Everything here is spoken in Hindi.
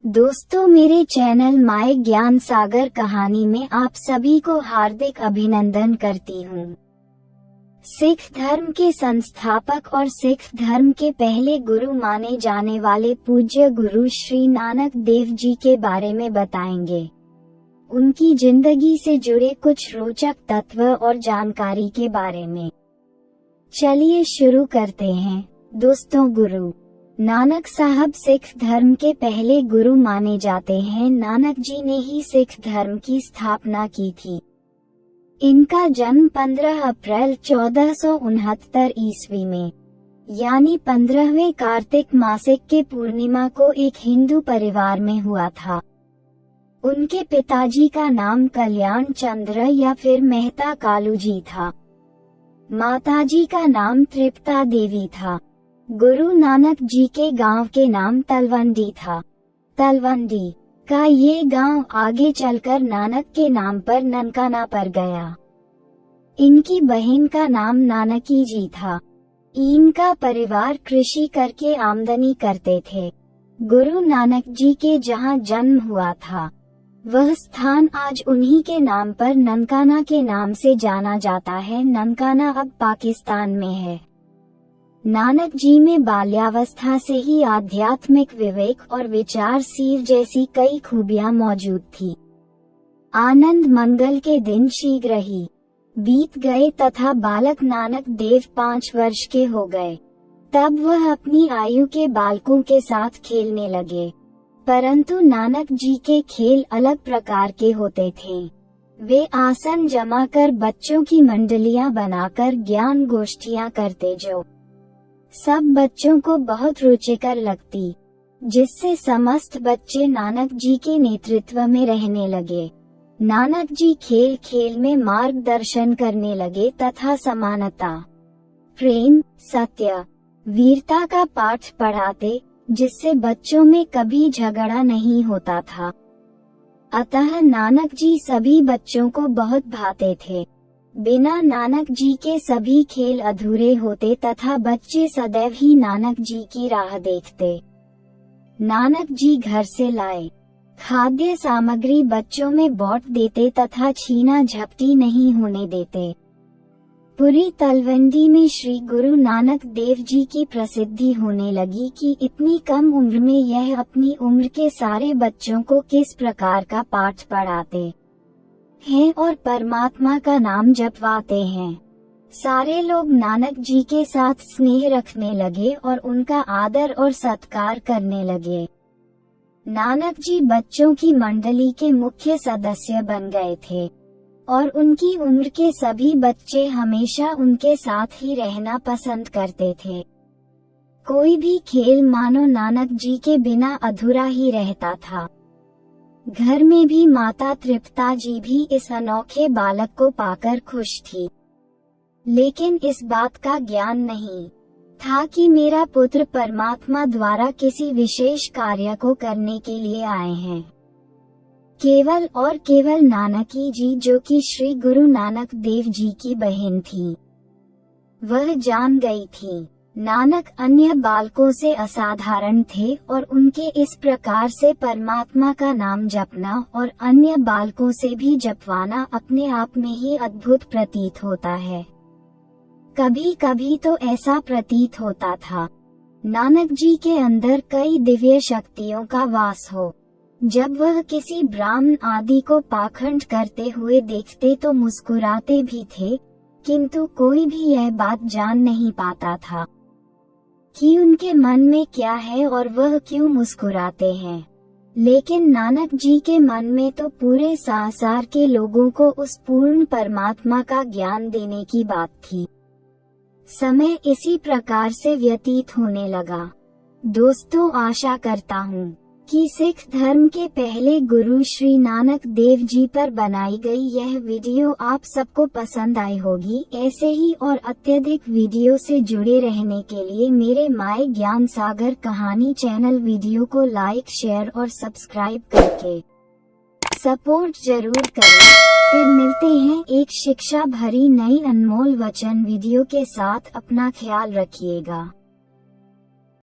दोस्तों, मेरे चैनल माय ज्ञान सागर कहानी में आप सभी को हार्दिक अभिनंदन करती हूँ। सिख धर्म के संस्थापक और सिख धर्म के पहले गुरु माने जाने वाले पूज्य गुरु श्री नानक देव जी के बारे में बताएंगे। उनकी जिंदगी से जुड़े कुछ रोचक तत्व और जानकारी के बारे में। चलिए शुरू करते हैं। दोस्तों, गुरु नानक साहब सिख धर्म के पहले गुरु माने जाते हैं। नानक जी ने ही सिख धर्म की स्थापना की थी। इनका जन्म 15 अप्रैल 1469 ईस्वी में, यानी 15वें कार्तिक मासिक के पूर्णिमा को एक हिंदू परिवार में हुआ था। उनके पिताजी का नाम कल्याण चंद्र या फिर मेहता कालू जी था। माताजी का नाम तृप्ता देवी था। गुरु नानक जी के गांव के नाम तलवंडी था। तलवंडी का ये गांव आगे चलकर नानक के नाम पर ननकाना पड़ गया। इनकी बहन का नाम नानकी जी था। इनका परिवार कृषि करके आमदनी करते थे। गुरु नानक जी के जहां जन्म हुआ था, वह स्थान आज उन्हीं के नाम पर ननकाना के नाम से जाना जाता है। ननकाना अब पाकिस्तान में है। नानक जी में बाल्यावस्था से ही आध्यात्मिक विवेक और विचारशील जैसी कई खूबियां मौजूद थी। आनंद मंगल के दिन शीघ्र ही बीत गए तथा बालक नानक देव 5 वर्ष के हो गए। तब वह अपनी आयु के बालकों के साथ खेलने लगे। परंतु नानक जी के खेल अलग प्रकार के होते थे। वे आसन जमाकर बच्चों की मंडलियां बनाकर ज्ञान गोष्ठियां करते, जो सब बच्चों को बहुत रुचिकर लगती, जिससे समस्त बच्चे नानक जी के नेतृत्व में रहने लगे। नानक जी खेल खेल में मार्गदर्शन करने लगे तथा समानता, प्रेम, सत्य, वीरता का पाठ पढ़ाते, जिससे बच्चों में कभी झगड़ा नहीं होता था। अतः नानक जी सभी बच्चों को बहुत भाते थे। बिना नानक जी के सभी खेल अधूरे होते तथा बच्चे सदैव ही नानक जी की राह देखते। नानक जी घर से लाए खाद्य सामग्री बच्चों में बांट देते तथा छीना झपटी नहीं होने देते। पूरी तलवंडी में श्री गुरु नानक देव जी की प्रसिद्धि होने लगी कि इतनी कम उम्र में यह अपनी उम्र के सारे बच्चों को किस प्रकार का पाठ पढ़ाते हैं और परमात्मा का नाम जपवाते हैं। सारे लोग नानक जी के साथ स्नेह रखने लगे और उनका आदर और सत्कार करने लगे। नानक जी बच्चों की मंडली के मुख्य सदस्य बन गए थे और उनकी उम्र के सभी बच्चे हमेशा उनके साथ ही रहना पसंद करते थे। कोई भी खेल मानो नानक जी के बिना अधूरा ही रहता था। घर में भी माता तृप्ता जी भी इस अनोखे बालक को पाकर खुश थी, लेकिन इस बात का ज्ञान नहीं था कि मेरा पुत्र परमात्मा द्वारा किसी विशेष कार्य को करने के लिए आए हैं। केवल और केवल नानकी जी, जो कि श्री गुरु नानक देव जी की बहन थी, वह जान गई थी नानक अन्य बालकों से असाधारण थे और उनके इस प्रकार से परमात्मा का नाम जपना और अन्य बालकों से भी जपवाना अपने आप में ही अद्भुत प्रतीत होता है। कभी कभी तो ऐसा प्रतीत होता था नानक जी के अंदर कई दिव्य शक्तियों का वास हो। जब वह किसी ब्राह्मण आदि को पाखंड करते हुए देखते तो मुस्कुराते भी थे, किंतु कोई भी यह बात जान नहीं पाता था कि उनके मन में क्या है और वह क्यों मुस्कुराते हैं। लेकिन नानक जी के मन में तो पूरे संसार के लोगों को उस पूर्ण परमात्मा का ज्ञान देने की बात थी। समय इसी प्रकार से व्यतीत होने लगा। दोस्तों, आशा करता हूँ कि सिख धर्म के पहले गुरु श्री नानक देव जी पर बनाई गई यह वीडियो आप सबको पसंद आई होगी। ऐसे ही और अत्यधिक वीडियो से जुड़े रहने के लिए मेरे माय ज्ञान सागर कहानी चैनल वीडियो को लाइक, शेयर और सब्सक्राइब करके सपोर्ट जरूर करें। फिर मिलते हैं एक शिक्षा भरी नई अनमोल वचन वीडियो के साथ। अपना ख्याल रखिएगा।